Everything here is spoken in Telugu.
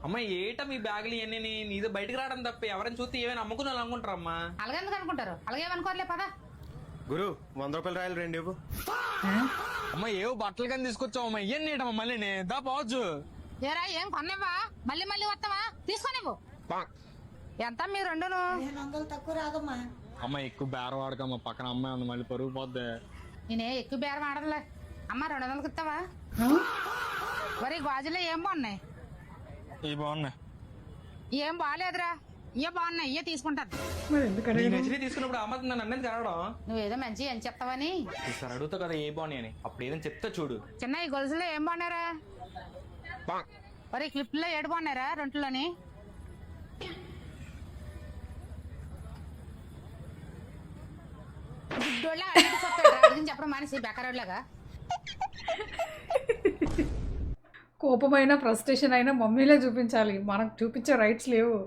అమ్మ ఏటా మీ బ్యాగులు ఇవన్నీ నీది బయటకు రావడం తప్ప ఎవరైనా చూస్తే ఏమైనా అమ్ముకుని అనుకుంటారమ్మా. అలాగెందుకు అనుకుంటారు? అలాగేమనుకోర్లే పదా. గురు 100 రూపాయలు రాయలు 2 ఇవ్వు. అమ్మ ఏవో బట్టలు కానీ తీసుకొచ్చావమ్మా. ఇవన్నీ ఏటమ్మా మళ్ళీ దా పోవచ్చు. ఏరా ఏం కొన్నావా? మళ్ళీ మళ్ళీ వస్తావా? తీసుకోనివ్వు. ఎంత మీ రెండును? 100 తక్కువ రాదమ్మా. అమ్మ ఎక్కువ బేరం వాడకమ్మా. పక్కన అమ్మాయి ఉంది మళ్ళీ పరుగు పోద్ది. నేనే ఎక్కువ బేరం ఆడదులే. అమ్మ 200కి ఇస్తావా? మరి గాజులో ఏం బాగున్నాయి? ఇవి బాగున్నాయి. ఏం బాగాలేదురా. ఇయ్య బాగున్నాయి, ఇయ్య తీసుకుంటాను. మరి ఎందుకంటే నచ్చినవి తీసుకున్నప్పుడు అమ్మ నన్ను అన్నది కలవడం. నువ్వేదో మంచి ఏం చెప్తావని. ఈసారి అడుగుతావు కదా ఏ బాగున్నాయి అని. అప్పుడు ఏదైనా చెప్తా చూడు. చిన్న ఈ గొలుసులో ఏం బాగున్నారా? మరి క్లిప్లో ఏడు బాగున్నారా రెంట్లోని? చెప్పడం మానేసి బెకరోడ్లాగా. కోపమైనా ఫ్రస్ట్రేషన్ అయినా మమ్మీలే చూపించాలి, మనకు చూపించే రైట్స్ లేవు.